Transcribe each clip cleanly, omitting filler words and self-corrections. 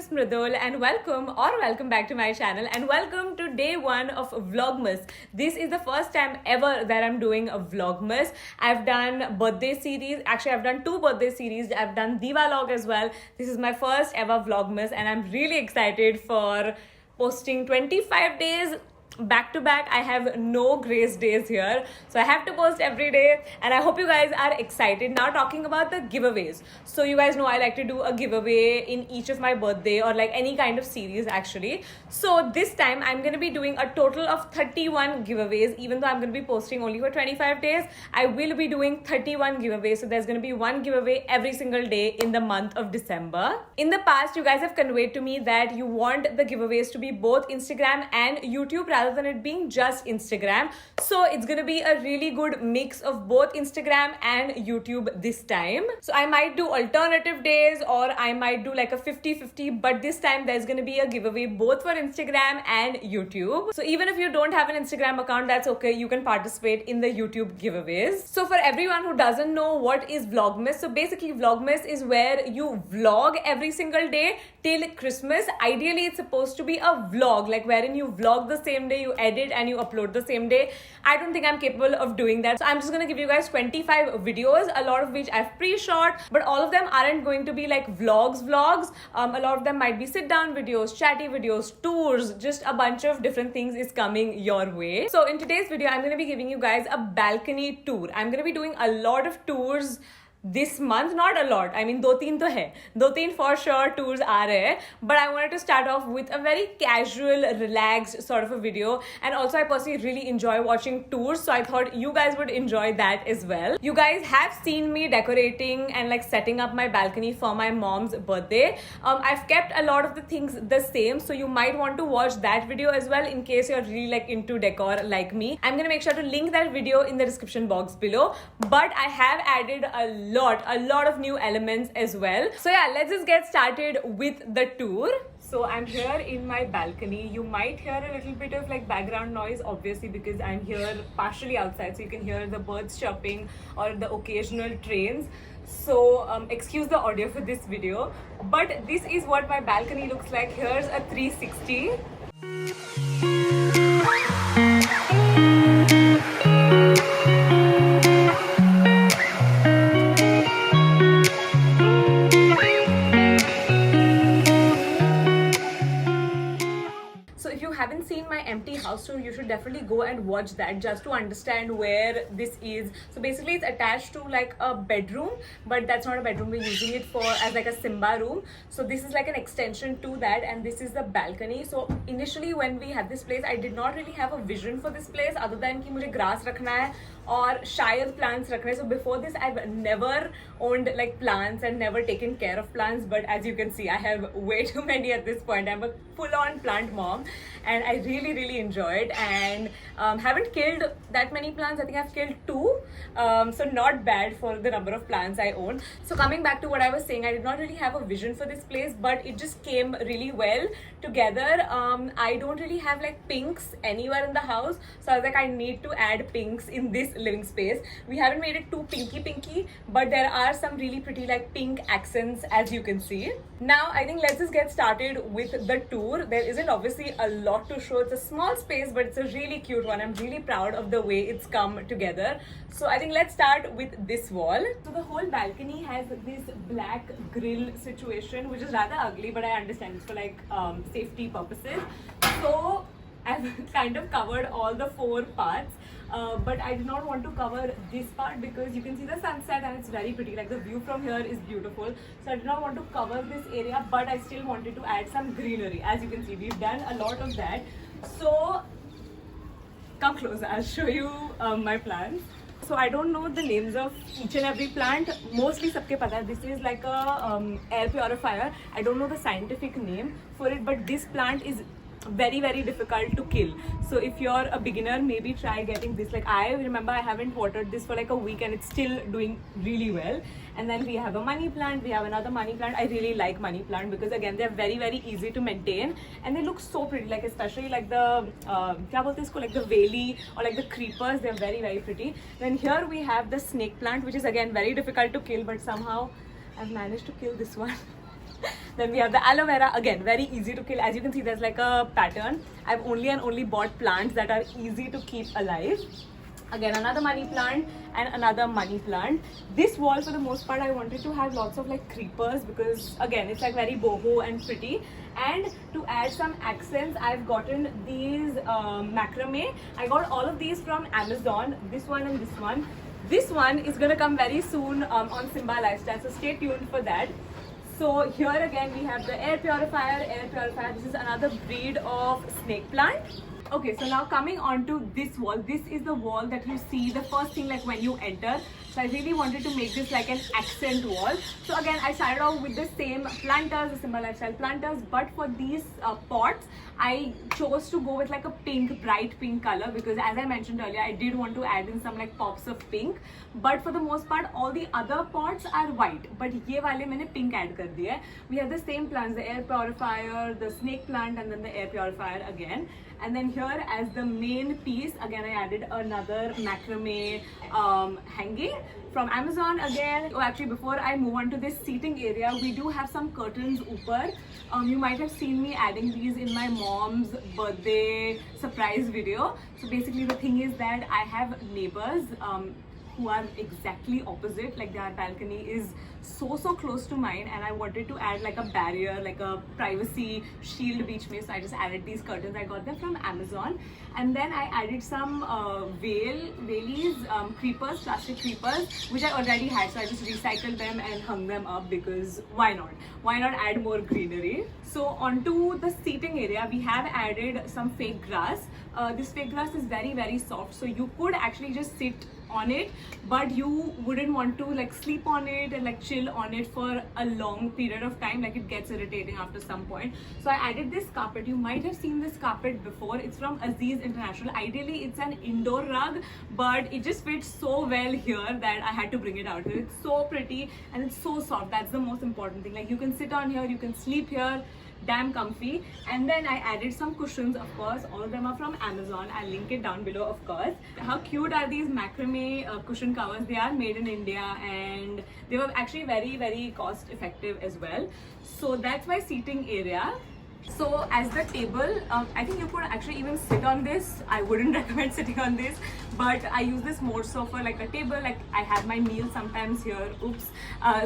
is Mridul and welcome back to my channel and welcome to day 1 of Vlogmas. This is the first time ever that I'm doing a Vlogmas. I've done birthday series, actually I've done 2 birthday series, I've done Diva log as well. This is my first ever Vlogmas and I'm really excited for posting 25 days back to back. I have no grace days here, so I have to post every day and I hope you guys are excited. Now talking about the giveaways, so you guys know I like to do a giveaway in each of my birthday or like any kind of series actually. So this time I'm going to be doing a total of 31 giveaways. Even though I'm going to be posting only for 25 days, I will be doing 31 giveaways. So there's going to be one giveaway every single day in the month of December. In the past, you guys have conveyed to me that you want the giveaways to be both Instagram and YouTube rather than it being just Instagram. So it's gonna be a really good mix of both Instagram and YouTube this time. So I might do alternative days or I might do like a 50-50, but this time there's gonna be a giveaway both for Instagram and YouTube. So even if you don't have an Instagram account, that's okay, you can participate in the YouTube giveaways. So for everyone who doesn't know what is Vlogmas, so basically Vlogmas is where you vlog every single day till Christmas. Ideally it's supposed to be a vlog, like wherein you vlog the same day, you edit and you upload the same day. I don't think I'm capable of doing that, so I'm just gonna give you guys 25 videos, a lot of which I've pre-shot, but all of them aren't going to be like vlogs. A lot of them might be sit down videos, chatty videos, tours, just a bunch of different things is coming your way. So in today's video I'm gonna be giving you guys a balcony tour. I'm gonna be doing a lot of tours this month, not a lot, I mean 2-3 तो है, 2-3 for sure tours आ रहे हैं, but I wanted to start off with a very casual, relaxed sort of a video. And also I personally really enjoy watching tours, so I thought you guys would enjoy that as well. You guys have seen me decorating and like setting up my balcony for my mom's birthday. I've kept a lot of the things the same, so you might want to watch that video as well in case you're really like into decor like me. I'm gonna make sure to link that video in the description box below, but I have added a lot of new elements as well. So yeah, let's just get started with the tour. So I'm here in my balcony. You might hear a little bit of like background noise, obviously because I'm here partially outside, so you can hear the birds chirping or the occasional trains. So excuse the audio for this video, but this is what my balcony looks like. Here's a 360. Haven't seen my empty house tour, you should definitely go and watch that just to understand where this is. So basically it's attached to like a bedroom, but that's not a bedroom, we're using it for as like a Simbaa room. So this is like an extension to that, and this is the balcony. So initially when we had this place, I did not really have a vision for this place other than कि मुझे grass रखना है और शायद plants रखने हैं. So before this I've never owned like plants and never taken care of plants, but as you can see I have way too many at this point. I'm a full-on plant mom and I really enjoy it, and haven't killed that many plants. I think I've killed 2, so not bad for the number of plants I own. So coming back to what I was saying, I did not really have a vision for this place, but it just came really well together. I don't really have like pinks anywhere in the house, so I was like I need to add pinks in this living space. We haven't made it too pinky, but there are some really pretty like pink accents as you can see. Now I think let's just get started with the tour. There isn't obviously a lot to show. It's a small space, but it's a really cute one. I'm really proud of the way it's come together. So I think let's start with this wall. So the whole balcony has this black grill situation, which is rather ugly, but I understand it's for like safety purposes. So I've kind of covered all the 4 parts. But I did not want to cover this part because you can see the sunset and it's very pretty, like the view from here is beautiful. So I did not want to cover this area, but I still wanted to add some greenery. As you can see, we've done a lot of that. So come closer, I'll show you my plants. So I don't know the names of each and every plant. Mostly sabke pata hai. This is like a air purifier. I don't know the scientific name for it, but this plant is very difficult to kill. So if you're a beginner, maybe try getting this. Like I remember I haven't watered this for like a week and it's still doing really well. And then we have a money plant, we have another money plant. I really like money plant because again they're very easy to maintain and they look so pretty, like especially like the kya bolte isko, like the veli or like the creepers, they're very pretty. Then here we have the snake plant, which is again very difficult to kill, but somehow I've managed to kill this one. Then we have the aloe vera, again very easy to kill. As you can see, there's like a pattern. I've only and only bought plants that are easy to keep alive. Again, another money plant and another money plant. This wall, for the most part, I wanted to have lots of like creepers because again, it's like very boho and pretty. And to add some accents, I've gotten these macrame. I got all of these from Amazon, this one and this one. This one is gonna come very soon on Simbaa Lifestyle, so stay tuned for that. So here again we have the air purifier. This is another breed of snake plant. Okay, so now coming on to this wall. This is the wall that you see the first thing like when you enter. So I really wanted to make this like an accent wall. So again, I started off with the same planters, the Simbaa Lifestyle planters, but for these pots, I chose to go with like a pink, bright pink color because as I mentioned earlier, I did want to add in some like pops of pink. But for the most part, all the other pots are white. But ye wale maine pink add kar diya. We have the same plants, the air purifier, the snake plant, and then the air purifier again. And then here as the main piece, again I added another macrame hanging from Amazon again. Oh, actually before I move on to this seating area, we do have some curtains upar. You might have seen me adding these in my mom's birthday surprise video. So basically the thing is that I have neighbors who are exactly opposite, like their balcony is so close to mine, and I wanted to add like a barrier, like a privacy shield beach mein. So I just added these curtains. I got them from Amazon, and then I added some Whaley's creepers, plastic creepers, which I already had. So I just recycled them and hung them up because why not? Why not add more greenery? So onto the seating area, we have added some fake grass. This fake grass is very soft, so you could actually just sit on it, but you wouldn't want to like sleep on it and like chill on it for a long period of time. Like it gets irritating after some point. So I added this carpet. You might have seen this carpet before. It's from Aziz International. Ideally it's an indoor rug, but it just fits so well here that I had to bring it out here. It's so pretty and it's so soft. That's the most important thing. Like you can sit on here, you can sleep here, damn comfy. And then I added some cushions, of course. All of them are from Amazon. I'll link it down below, of course. How cute are these macrame cushion covers? They are made in India and they were actually very cost effective as well. So that's my seating area. So as the table, I think you could actually even sit on this. I wouldn't recommend sitting on this, but I use this more so for like a table. Like I have my meal sometimes here. Oops.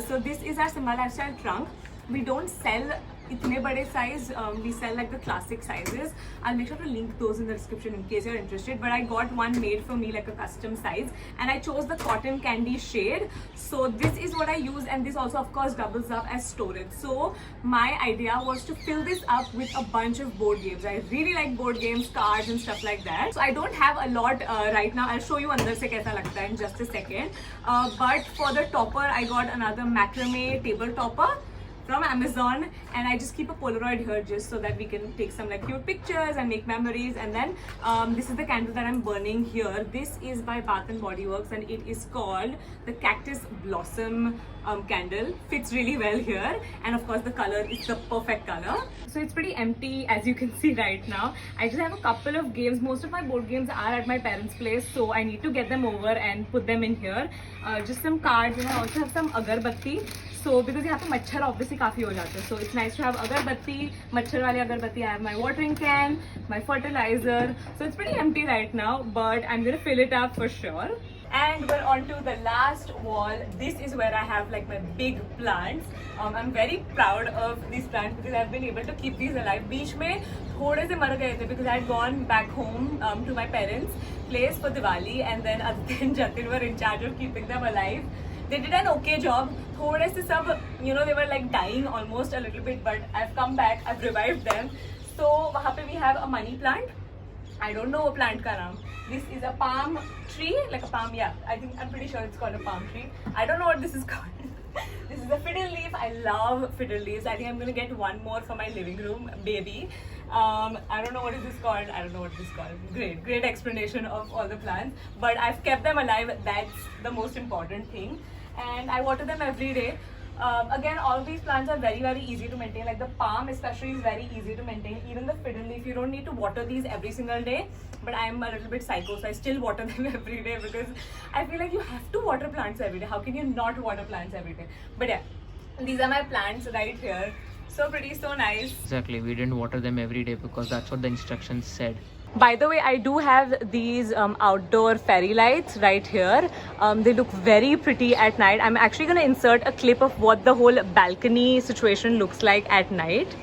So this is our Simbaa Lifestyle trunk. We don't sell itne bade size, we sell like the classic sizes. I'll make sure to link those in the description in case you're interested, but I got one made for me like a custom size, and I chose the cotton candy shade. So this is what I use, and this also of course doubles up as storage. So my idea was to fill this up with a bunch of board games. I really like board games, cards and stuff like that. So I don't have a lot right now. I'll show you andar se kaisa lagta hai in just a second. But for the topper, I got another macrame table topper from Amazon, and I just keep a Polaroid here just so that we can take some like cute pictures and make memories. And then this is the candle that I'm burning here. This is by Bath and Body Works, and it is called the Cactus Blossom candle. Fits really well here, and of course the color is the perfect color. So it's pretty empty as you can see right now. I just have a couple of games. Most of my board games are at my parents' place, so I need to get them over and put them in here. Just some cards, and I also have some agarbatti. So because यहाँ पे मच्छर obviously काफी हो जाते हैं, so it's nice to have अगरबत्ती, मच्छर वाली अगरबत्ती. I have my watering can, my fertilizer. So it's pretty empty right now, but I'm gonna fill it up for sure. And we're on to the last wall. This is where I have like my big plants. I'm very proud of these plants because I've been able to keep these alive. बीच में थोड़े से मर गए थे because I had gone back home to my parents' place for Diwali, and then Aditya and Jatin were in charge of keeping them alive. They did an okay job. थोड़े से सब, you know, they were like dying almost a little bit, but I've come back, I've revived them. So वहाँ पे we have a money plant. I don't know a plant का नाम. This is a palm tree, like a palm, yeah. I'm pretty sure it's called a palm tree. I don't know what this is called. This is a fiddle leaf. I love fiddle leaves. I think I'm gonna get one more for my living room, baby. I don't know what is this called. I don't know what this is called. Great explanation of all the plants. But I've kept them alive. That's the most important thing. And I water them every day. Again, all of these plants are very easy to maintain. Like the palm especially is very easy to maintain. Even the fiddle leaf, you don't need to water these every single day. But I'm a little bit psycho, so I still water them every day because I feel like you have to water plants every day. How can you not water plants every day? But yeah, These are my plants right here. So pretty, so nice. Exactly, we didn't water them every day because that's what the instructions said. By the way, I do have these outdoor fairy lights right here. They look very pretty at night. I'm actually going to insert a clip of what the whole balcony situation looks like at night.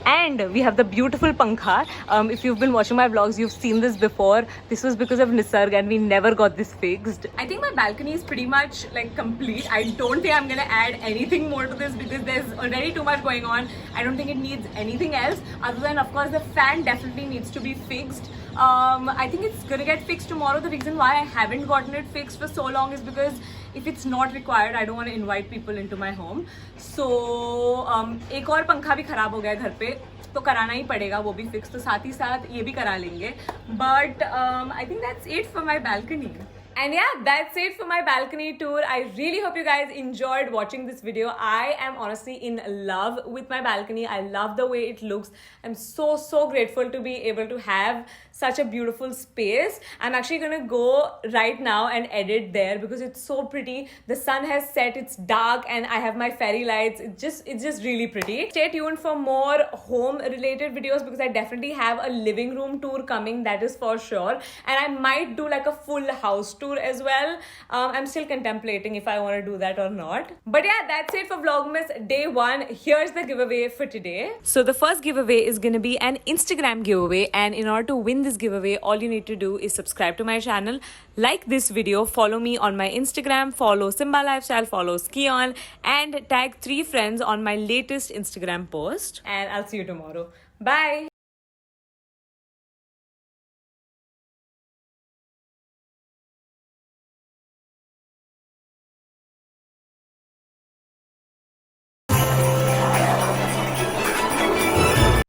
And we have the beautiful pankha. If you've been watching my vlogs, you've seen this before. This was because of Nisarg and we never got this fixed. I think my balcony is pretty much like complete. I don't think I'm gonna add anything more to this because there's already too much going on. I don't think it needs anything else other than, of course, the fan definitely needs to be fixed. I think it's gonna get fixed tomorrow. The reason why I haven't gotten it fixed for so long is because if it's not required, I don't want to invite people into my home. So एक और पंखा भी खराब हो गया घर पे, तो कराना ही पड़ेगा वो भी फिक्स, तो साथ ही साथ ये भी करा लेंगे. But I think that's it for my balcony. And yeah, that's it for my balcony tour. I really hope you guys enjoyed watching this video. I am honestly in love with my balcony. I love the way it looks. I'm so grateful to be able to have such a beautiful space. I'm actually gonna go right now and edit there because it's so pretty. The sun has set, it's dark, and I have my fairy lights. It's just really pretty. Stay tuned for more home related videos because I definitely have a living room tour coming, that is for sure. And I might do like a full house tour as well. I'm still contemplating if I want to do that or not. But yeah, that's it for Vlogmas Day 1. Here's the giveaway for today. So the first giveaway is going to be an Instagram giveaway, and in order to win this giveaway, all you need to do is subscribe to my channel, like this video, follow me on my Instagram, follow Simbaa Lifestyle, follow Skion, and tag 3 friends on my latest Instagram post. And I'll see you tomorrow. Bye.